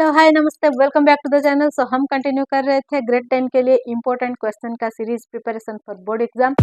Hello hi नमस्ते, welcome back to the channel. So हम continue कर रहे थे ग्रेड 10 के लिए इम्पोर्टेंट क्वेश्चन का series preparation for board exam.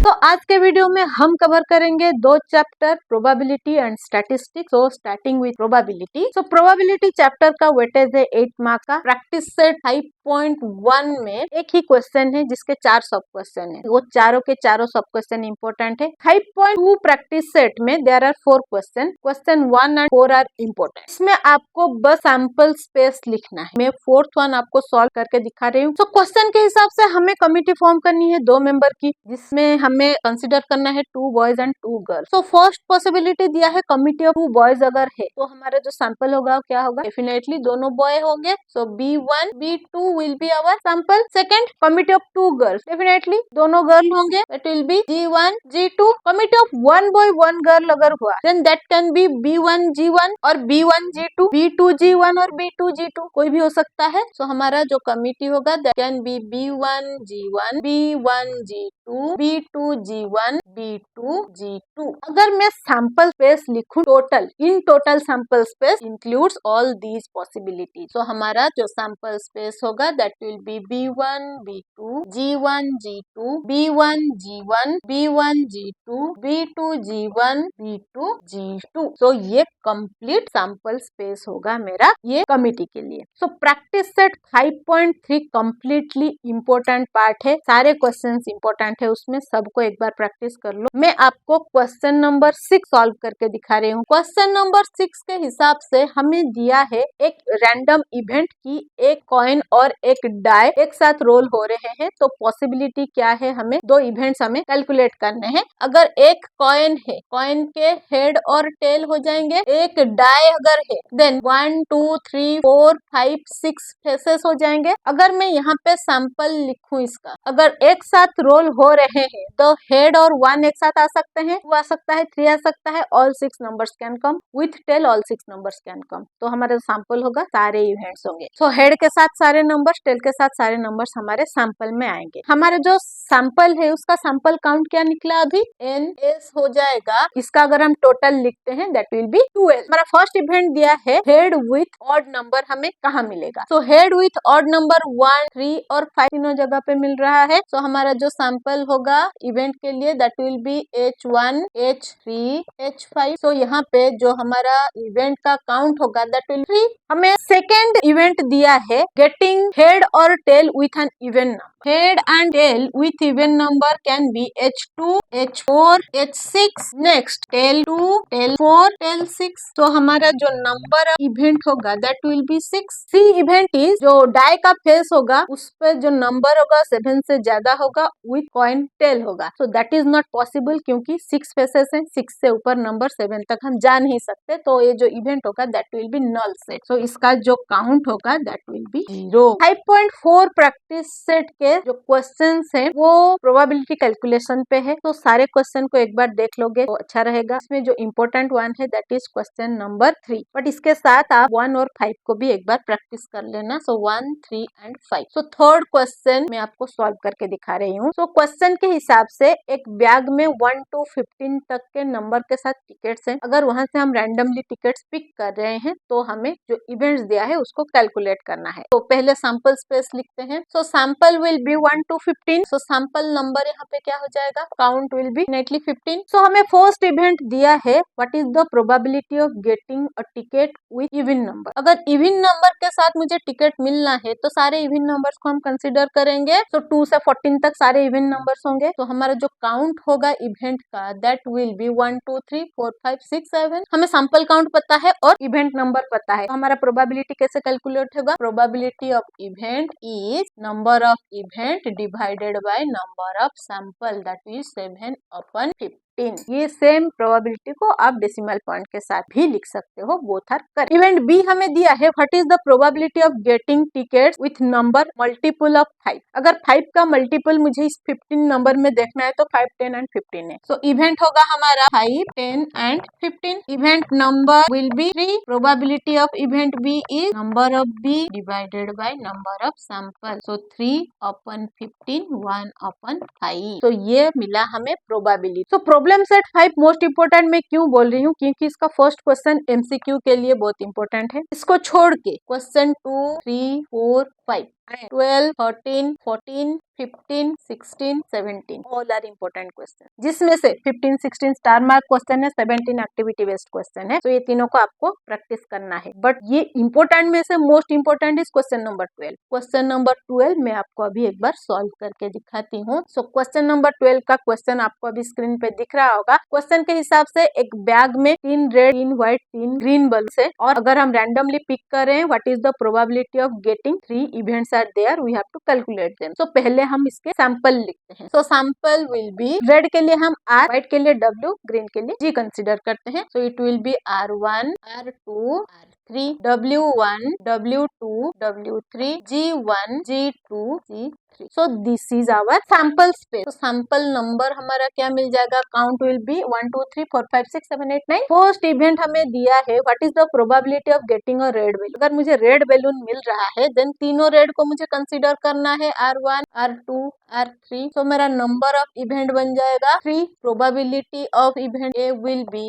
तो आज के वीडियो में हम कवर करेंगे दो chapter, probability and statistics. So starting with probability. So probability chapter का वेटेज है 8 मार्क का। प्रैक्टिस सेट 5.1 में एक ही क्वेश्चन है जिसके 4 सब क्वेश्चन है। वो चारों के चारों सब क्वेश्चन इंपॉर्टेंट है। 5.2 प्रैक्टिस सेट में there are 4 question. Question 1 and 4 are important. इसमें आपको बस सैंपल स्पेस लिखना है। मैं 4th वन आपको सॉल्व करके दिखा रही हूँ। तो क्वेश्चन के हिसाब से हमें कमिटी फॉर्म करनी है 2 मेंबर की, जिसमें हमें कंसीडर करना है 2 बॉयज एंड 2 गर्ल्स। तो फर्स्ट पॉसिबिलिटी दिया है कमिटी ऑफ 2 बॉयज अगर है तो हमारा जो सैंपल होगा क्या होगा, डेफिनेटली दोनों बॉय होंगे। So B1 B2 will be our sample. Second committee of 2 girls, definitely दोनों गर्ल होंगे, that will be G1 G2। Committee of 1 boy 1 girl अगर हुआ then that can be B1 G1 और B1 G2, B2 G1 और B2 G2 कोई भी हो सकता है। सो हमारा जो कमिटी होगा that can be B1 G1 B1 G2 B2 G1 B2 G2। अगर मैं सैंपल स्पेस लिखूं total, in total sample space includes all these possibilities. So हमारा जो सैंपल स्पेस होगा that will be B1 B2 G1 G2 B1 G1 B1 G2 B2 G1 B2 G2। सो ये complete sample space होगा मेरा ये committee के लिए। So practice set 5.3 completely important part है। सारे क्वेश्चंस इंपॉर्टेंट है उसमें, सबको एक बार प्रैक्टिस कर लो। मैं आपको क्वेश्चन नंबर 6 सॉल्व करके दिखा रही हूँ। क्वेश्चन नंबर 6 के हिसाब से हमें दिया है एक रैंडम इवेंट की एक कॉइन और एक डाई एक साथ रोल हो रहे हैं। तो पॉसिबिलिटी क्या है, हमें दो इवेंट्स हमें कैलकुलेट करने हैं। अगर एक कॉइन है, कॉइन के हेड और टेल हो जाएंगे। एक डाई अगर है देन 1 2 3 4 5 6 फेसेस हो जाएंगे। अगर मैं यहाँ पे सैंपल लिखूं इसका, अगर एक साथ रोल हो रहे हैं तो हेड और 1 एक साथ आ सकते हैं, 2 आ सकता है, 3 आ सकता है, all 6 numbers can come with tail, all 6 numbers can come. तो हमारा सैंपल होगा सारे इवेंट्स होंगे। सो हेड के साथ सारे नंबर्स, टेल के साथ सारे नंबर्स हमारे सैंपल में आएंगे। हमारा जो सैंपल है उसका सैंपल काउंट क्या निकला अभी, NS हो जाएगा। इसका अगर हम टोटल लिखते हैं दैट विल बी 2S। हमारा फर्स्ट इवेंट दिया है हेड विथ ऑड नंबर, हमें कहाँ मिलेगा। So head with odd number 1 3 और 5 तीनों जगह पे मिल रहा है। सो हमारा जो सैंपल होगा इवेंट के लिए that will B H1 H3 H5। सो यहाँ पे जो हमारा इवेंट का काउंट होगा दैट विल 3। हमें सेकेंड इवेंट दिया है गेटिंग हेड और tail with an even number. Head and tail with even number can be H2 H4 H6। Next tail 2 tail 4 tail 6। तो हमारा जो नंबर ऑफ इवेंट होगा that will be 6। C event is जो die का face होगा उस पर जो नंबर होगा 7 से ज्यादा होगा विथ कॉइन टेल होगा। So that is not possible क्योंकि 6 फेसेस हैं, 6 से ऊपर नंबर 7 तक हम जा नहीं सकते। तो ये जो इवेंट होगा that will be null set. So इसका जो काउंट होगा that will be 0। 5.4 practice set के जो क्वेश्चंस हैं वो प्रोबेबिलिटी कैलकुलेशन पे है। तो सारे क्वेश्चन को एक बार देख लोगे तो अच्छा रहेगा। इसमें जो इम्पोर्टेंट वन है that is question number 3, but इसके साथ आप 1 और 5 को भी एक बार प्रैक्टिस कर लेना। सो 1 3 एंड 5। सो थर्ड क्वेश्चन मैं आपको सॉल्व करके दिखा रही हूँ। सो क्वेश्चन के हिसाब से एक बैग में 1 to 15 तक के नंबर के साथ टिकट्स हैं। अगर वहां से हम रैंडमली टिकट्स पिक कर रहे हैं तो हमें जो इवेंट्स दिया है उसको कैलकुलेट करना है। तो पहले सैंपल स्पेस लिखते हैं। So sample will be 1 to 15। So sample number यहाँ पे क्या हो जाएगा, काउंट विल बी नेटली 15। सो हमें फर्स्ट इवेंट दिया है what is the probability of getting a ticket with even number. अगर इवन नंबर के साथ मुझे टिकट मिलना है तो सारे इवन नंबर्स को हम कंसीडर करेंगे। सो 2 से 14 तक सारे इवन नंबर्स होंगे। तो हमारा जो काउंट होगा इवेंट का दैट विल बी 1 2 3 4 5 6 7। हमें सैंपल काउंट पता है और इवेंट नंबर पता है। तो हमारा प्रोबेबिलिटी कैसे कैलकुलेट होगा, probability of event is number of event divided by number of sample that is 7/15। ये सेम प्रोबेबिलिटी को आप डेसिमल पॉइंट के साथ भी लिख सकते हो, both are correct. Event B हमें दिया है what is the probability of getting tickets with number multiple of 5। अगर 5 का मल्टीपल मुझे इस 15 नंबर में देखना है तो 5 10 एंड 15 है। सो इवेंट होगा हमारा 5 10 and 15। Event number will be 3। Probability of event B is number of B divided by number of sample. So 3/15 1/5। तो ये मिला हमें प्रोबेबिलिटी। So problem set 5 most important मैं क्यों बोल रही हूँ, क्योंकि इसका फर्स्ट क्वेश्चन एमसीक्यू के लिए बहुत इंपॉर्टेंट है। इसको छोड़ के question 2, 3, 4, 5, 12, 13, 14, 15, 16, 17 all are important question, जिसमें से 15, 16 स्टार मार्क क्वेश्चन है, 17 एक्टिविटी बेस्ड क्वेश्चन है। तो ये तीनों को आपको प्रैक्टिस करना है। बट ये इंपॉर्टेंट में से most important is question number 12। Question number 12 मैं आपको अभी एक बार सॉल्व करके दिखाती हूँ। सो क्वेश्चन नंबर 12 का क्वेश्चन आपको अभी स्क्रीन पे दिख रहा होगा। क्वेश्चन के हिसाब से एक बैग में 3 रेड, 3 व्हाइट, 3 ग्रीन बल्ब है, और अगर हम रैंडमली पिक करें what is the probability of getting 3 events are there, we have to calculate them. So पहले हम इसके सैंपल लिखते हैं। So sample will be, red के लिए हम आर, व्हाइट के लिए डब्ल्यू, ग्रीन के लिए जी कंसिडर करते हैं। So it will be R1, R2, R3, W1, W2, W3, G1, G2, G3। So this is our sample space. तो सैंपल नंबर हमारा क्या मिल जाएगा, count will be 1 2 3 4 5 6 7 8 9। First event हमें दिया है what is the probability of getting a red balloon. अगर मुझे red balloon मिल रहा है देन तीनों रेड को मुझे कंसीडर करना है, R1, R2, R3। तो मेरा नंबर ऑफ इवेंट बन जाएगा 3। Probability of event A will be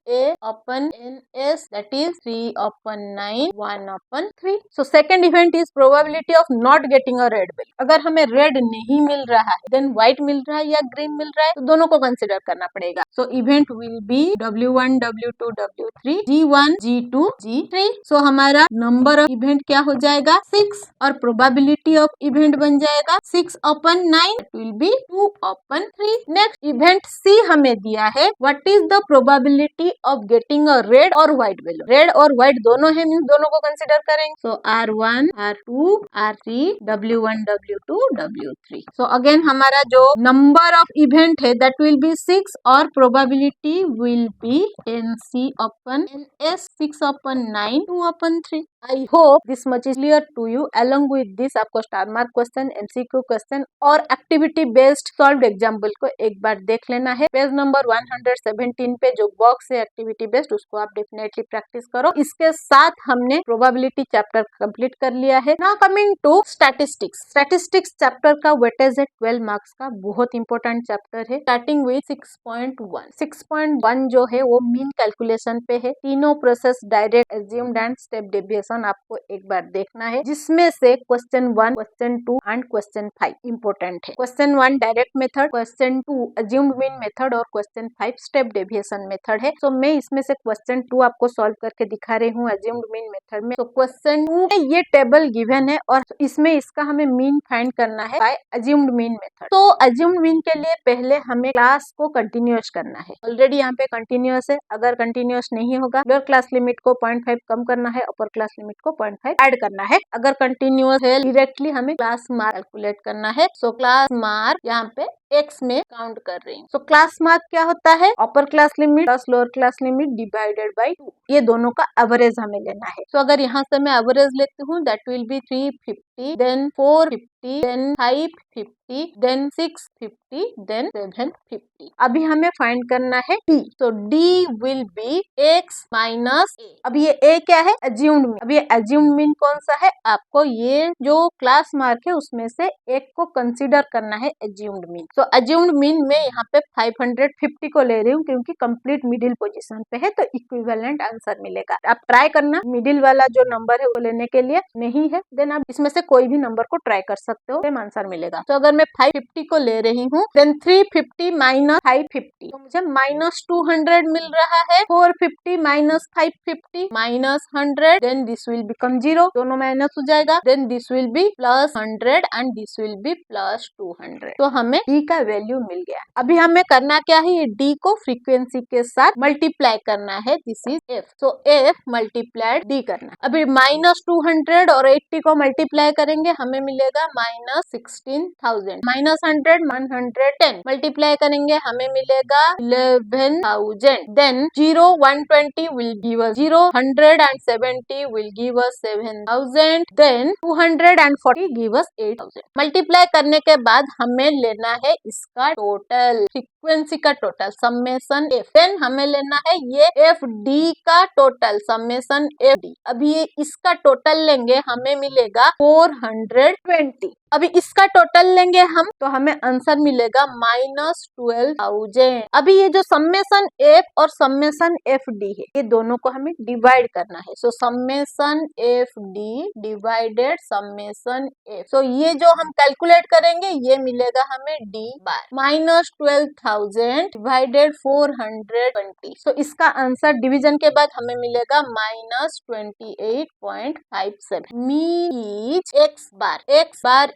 NA upon NS, that is 3 upon 9, 1 upon 3। So second event is probability of not getting a red balloon। अगर हमें red नहीं मिल रहा है then white मिल रहा है या ग्रीन मिल रहा है, तो दोनों को कंसिडर करना पड़ेगा। सो event will be W1, W2, W3, G1, G2, G3। सो हमारा नंबर ऑफ इवेंट क्या हो जाएगा 6, और प्रोबेबिलिटी ऑफ इवेंट बन जाएगा 6 upon 9, will be 2 upon 3। Next event C हमें दिया है what is the probability of getting a red और व्हाइट बैलून। रेड और व्हाइट दोनों है, मींस दोनों को कंसिडर करेंगे। सो R1, R2, R3, W1, W2, W3। सो अगेन हमारा जो नंबर ऑफ इवेंट है दैट विल बी 6, और probability will be NC upon NS, 6 upon 9, 2 upon 3। I hope this much is clear to you. Along with this आपको star mark question, MCQ question और activity based solved example को एक बार देख लेना है। Page number 117 पे जो बॉक्स है एक्टिविटी बेस्ड, उसको आप डेफिनेटली प्रैक्टिस करो। इसके साथ हमने प्रोबेबिलिटी चैप्टर कंप्लीट कर लिया है। Now coming to statistics. Statistics chapter का वेटेज है 12 मार्क्स का, बहुत इंपॉर्टेंट चैप्टर है। Starting with 6.1। 6.1 जो है वो मीन कैलकुलेशन पे है। तीनों process direct, assumed and step deviation आपको एक बार देखना है, जिसमें से question 1, question 2 and question 5 important है। Question 1 direct method, question 2 assumed mean method और क्वेश्चन 5 स्टेप डेविएशन मेथड है। सो मैं इसमें से क्वेश्चन 2 आपको सॉल्व करके दिखा रही हूँ अज्यूम्ड मीन मेथड में। तो क्वेश्चन 2 में ये टेबल गिवन है और इसमें इसका हमें मीन फाइंड करना है बाय अज्यूम्ड मीन मेथड। तो अज्यूम्ड मीन के लिए पहले हमें क्लास को कंटिन्यूअस करना है। ऑलरेडी यहाँ पे कंटिन्यूअस है, अगर कंटिन्यूअस नहीं होगा लोअर क्लास लिमिट को 0.5 कम करना है, अपर क्लास लिमिट को 0.5 ऐड करना है। अगर कंटिन्यूअस है डायरेक्टली हमें क्लास मार्क कैलकुलेट करना है। सो क्लास मार्क यहाँ पे x में काउंट कर रही हूँ। सो क्लास मार्क क्या होता है, upper class limit plus lower class limit divided by 2। ये दोनों का एवरेज हमें लेना है। सो अगर यहाँ से मैं एवरेज लेती हूँ that will be 350, then 450, then 550, then 650, then 750। अभी हमें फाइंड करना है d। तो d will be x minus a। अब ये a क्या है, अज्यूम्ड मीन। अब ये अज्यूम्ड मीन कौन सा है, आपको ये जो क्लास मार्क है उसमें से एक को कंसीडर करना है अज्यूम्ड मीन। तो अज्यूम्ड मीन में यहाँ पे 550 को ले रही हूँ क्योंकि कंप्लीट मिडिल पोजीशन पे है, तो इक्विवेलेंट आंसर मिलेगा। आप ट्राई करना मिडिल वाला जो नंबर है वो लेने के लिए, नहीं है देन आप इसमें से कोई भी नंबर को ट्राई कर सकते हो, सेम आंसर मिलेगा। तो अगर मैं 550 को ले रही हूँ देन 350 माइनस 550, तो मुझे माइनस 200 मिल रहा है। 450 minus 550 minus 100, then this will become 0, दोनों माइनस हो जाएगा। Then this will be plus 100 and this will be plus 200। तो हमें d का वैल्यू मिल गया। अभी हमें करना क्या है, ये d को फ्रीक्वेंसी के साथ मल्टीप्लाई करना है, this is f। So f multiplied d करना। अभी माइनस 200 और 80 को मल्टीप्लाई करेंगे हमें मिलेगा माइनस 16,000। माइनस 100 110 मल्टीप्लाई करेंगे हमें मिलेगा 11,000। Then 0 120 will give us 0, 170 will give us 7,000, then 240 give us 8,000। Multiply करने के बाद हमें लेना है इसका टोटल, फ्रीक्वेंसी का टोटल, समेशन f। देन हमें लेना है ये एफ डी का टोटल, समेशन एफ डी। अभी ये इसका टोटल लेंगे हमें मिलेगा 420। अभी इसका टोटल लेंगे हम तो हमें आंसर मिलेगा -12,000। अभी ये जो सम्मेशन एफ और सम्मेशन एफ डी है, ये दोनों को हमें डिवाइड करना है। सो सम्मेशन एफ डी डिवाइडेड सम्मेशन एफ, सो ये जो हम कैलकुलेट करेंगे ये मिलेगा हमें डी बार -12,000 डिवाइडेड 420। सो इसका आंसर डिवीजन के बाद हमें मिलेगा -28.57। Mean X bar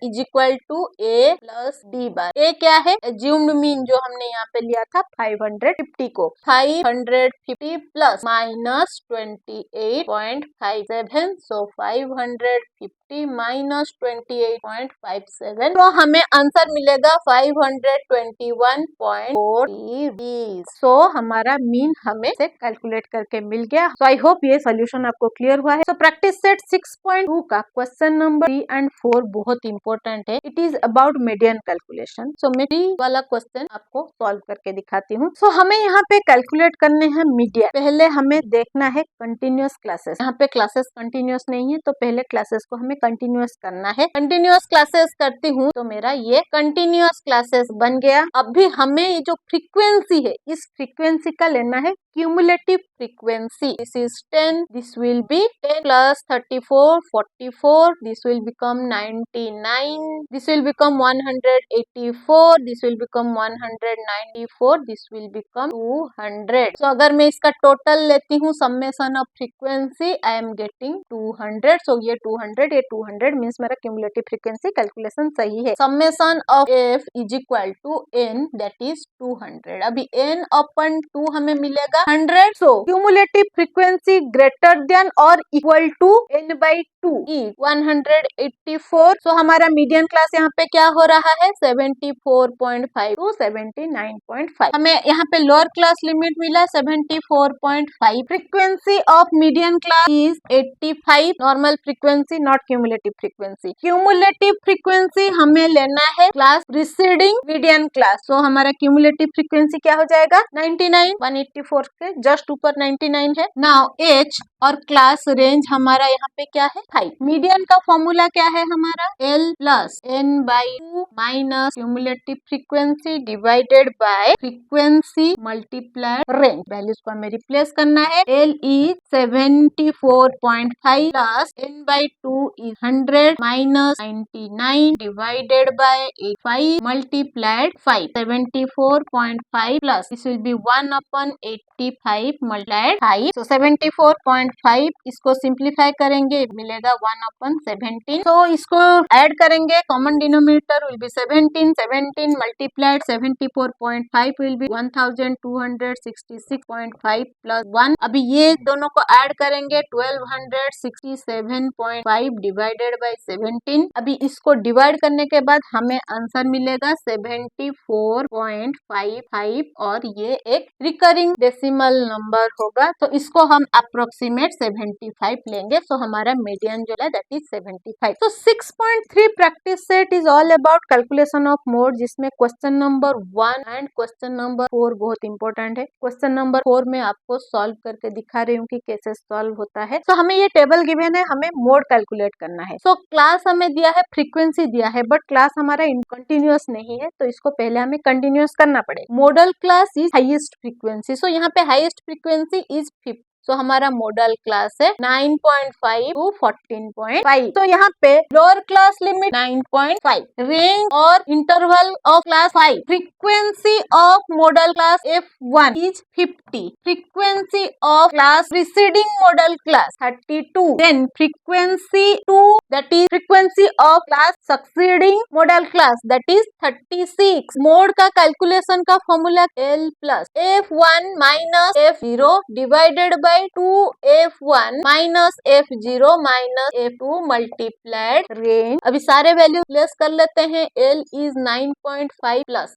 is equal to A plus D bar. A क्या है? एज्यूम्ड मीन जो हमने यहाँ पे लिया था 550 को, 550 प्लस -28.57, सो 550 -28.57, तो हमें आंसर मिलेगा 521.4। सो हमारा मीन हमें से कैलकुलेट करके मिल गया। सो आई होप ये सोल्यूशन आपको क्लियर हुआ है। सो प्रैक्टिस सेट 6.2 का क्वेश्चन नंबर 3 and 4 बहुत इंपॉर्टेंट है। It is about median calculation. So मैं 3 वाला क्वेश्चन आपको सॉल्व करके दिखाती हूँ। सो हमें यहाँ पे कैलकुलेट करने हैं मीडियन। पहले हमें देखना है कंटिन्यूअस क्लासेस। यहाँ पे क्लासेस कंटिन्यूअस नहीं है तो पहले क्लासेस को हमें कंटिन्यूअस करना है। कंटिन्यूअस क्लासेस करती हूँ तो मेरा ये कंटिन्यूअस क्लासेस बन गया। अभी हमें ये जो फ्रीक्वेंसी है, इस फ्रीक्वेंसी का लेना है cumulative frequency. This is 10. This will be 10 plus 34, 44. This will become 99. This will become 184. This will become 194. This will become 200. So अगर मैं इसका टोटल लेती हूँ summation of frequency, I am getting 200. So ये 200, ये 200 means मेरा cumulative frequency calculation सही है। Summation of f is equal to n, that is 200. अभी n upon 2 हमें मिलेगा 100. So cumulative frequency greater than or equal to n by 2 is 184. So हमारा median class यहाँ पे क्या हो रहा है? 74.5 to 79.5। हमें यहाँ पे लोअर क्लास लिमिट मिला 74.5। Frequency of median class is 85। Normal frequency, not cumulative frequency. Cumulative frequency हमें लेना है क्लास प्रीसीडिंग मीडियन क्लास। सो हमारा क्यूमुलेटिव फ्रीक्वेंसी क्या हो जाएगा? 99। 184 के जस्ट ऊपर 99 है। नाउ एच और क्लास रेंज हमारा यहाँ पे क्या है? 5। मीडियन का फॉर्मूला क्या है हमारा? L plus n by 2 minus cumulative frequency divided by frequency multiply range. Values को हमें रिप्लेस करना है। L is 74.5 plus n by 2 is 100 minus 99 divided by 85 multiplied 5। 74.5 plus this will be 1 upon 85 multiplied 5। सो 74.5 इसको simplify करेंगे मिलेगा 1 upon 17। तो इसको add करेंगे, common denominator will be 17। 17 multiplied 74.5 will be 1266.5 plus 1। अभी ये दोनों को ऐड करेंगे 1267.5 डिवाइडेड बाय 17। अभी इसको डिवाइड करने के बाद हमें आंसर मिलेगा 74.55 और ये एक रिकरिंग डेसिमल नंबर होगा। तो इसको हम अप्रोक्सीमेट 75 लेंगे। सो हमारा मीडियन जो है दैट इज 75। तो 6.3 practice set is all about calculation of mode, जिसमें question number 1 and question number 4 बहुत इंपॉर्टेंट है। क्वेश्चन नंबर 4 में आपको सॉल्व करके दिखा रही हूँ कि कैसे सॉल्व होता है। तो हमें ये टेबल गिवन है, हमें मोड कैलकुलेट करना है। सो क्लास हमें दिया है, फ्रीक्वेंसी दिया है, बट क्लास हमारा कंटिन्यूअस नहीं है तो इसको पहले हमें कंटिन्यूअस करना पड़ेगा। Model class is highest frequency. So यहाँ पे हाईएस्ट फ्रीक्वेंसी इज 50। सो हमारा मॉडल क्लास है 9.5 टू 14.5। तो यहाँ पे लोअर क्लास लिमिट 9.5, रेंज और interval of class 5। Frequency of modal class F1 is 50। Frequency of class preceding modal class 32। Then frequency 2 that is frequency of class succeeding modal class that is 36। Mode का calculation का formula L plus F1 minus F0 divided by 2F1 minus F0 minus F2 multiplied range. अभी सारे value place कर लेते हैं। L is 9.5 plus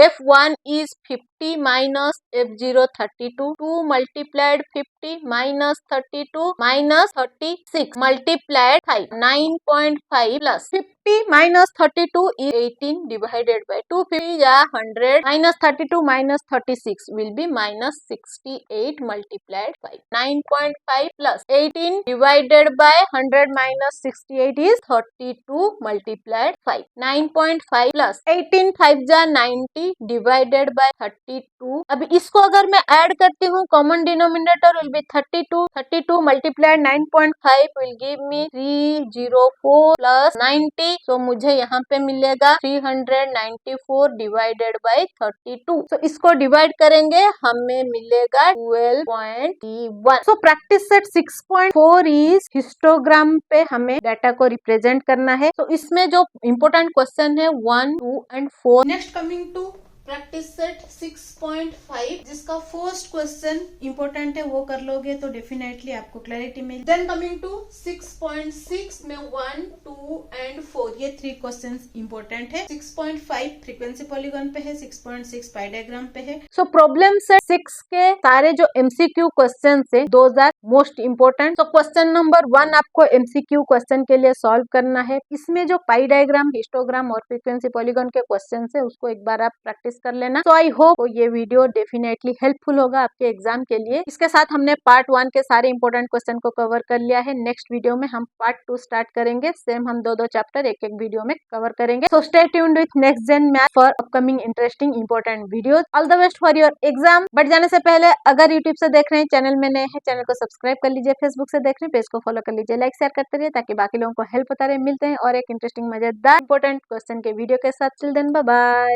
F1 is 50 minus F0 32, 2 multiplied 50 minus 32 minus 36 multiplied 5। 9.5 plus 250 minus 32 is 18 divided by 250 या 100 minus 32 minus 36 will be minus 68 multiplied 5. 9.5 plus 18 divided by 100 minus 68 is 32 multiplied 5. 9.5 plus 18 5 जा 90 divided by 32. अब इसको अगर मैं add करती हूँ, common denominator will be 32. 32 multiplied 9.5 will give me 304 plus 90. So मुझे यहाँ पे मिलेगा 394 divided by 32. So इसको डिवाइड करेंगे, हमें मिलेगा 12.1. So practice set 6.4 is histogram पे हमें डाटा को रिप्रेजेंट करना है. तो इसमें जो इम्पोर्टेंट क्वेश्चन है 1, 2 and 4. Next coming to practice set 6.5 जिसका फर्स्ट क्वेश्चन इंपॉर्टेंट है, वो कर लोगे तो डेफिनेटली आपको क्लैरिटी मिल. देन कमिंग टू 6.6 में 1, 2 and 4 ये 3 क्वेश्चंस इंपॉर्टेंट है. 6.5 फ्रीक्वेंसी पॉलीगॉन पे है, 6.6 पाई डायग्राम पे है. सो प्रॉब्लम सेट 6 के सारे जो एमसीक्यू क्वेश्चन है दोज आर मोस्ट इंपॉर्टेंट. तो क्वेश्चन नंबर 1 आपको एमसीक्यू क्वेश्चन के लिए सॉल्व करना है. इसमें जो पाई डायग्राम, हिस्टोग्राम और फ्रीक्वेंसी पॉलीगॉन के क्वेश्चन है उसको एक बार आप प्रैक्टिस कर लेना. तो आई होप ये वीडियो डेफिनेटली हेल्पफुल होगा आपके एग्जाम के लिए. इसके साथ हमने पार्ट 1 के सारे इंपॉर्टेंट क्वेश्चन को कवर कर लिया है. नेक्स्ट वीडियो में हम पार्ट 2 स्टार्ट करेंगे. सेम हम 2-2 चैप्टर एक वीडियो में कवर करेंगे. So stay tuned with next gen math for upcoming interesting important videos. All the best for your exam. But जाने से पहले अगर यूट्यूब से देख रहे हैं, चैनल में नए हैं, चैनल को सब्सक्राइब कर लीजिए. फेसबुक से देख रहे हैं, पेज को फॉलो कर लीजिए. लाइक शेयर करते रहिए ताकि बाकी लोगों को हेल्प होता रहे. मिलते हैं और एक इंटरेस्टिंग मजेदार इंपॉर्टेंट क्वेश्चन के वीडियो के साथ. Till then bye bye.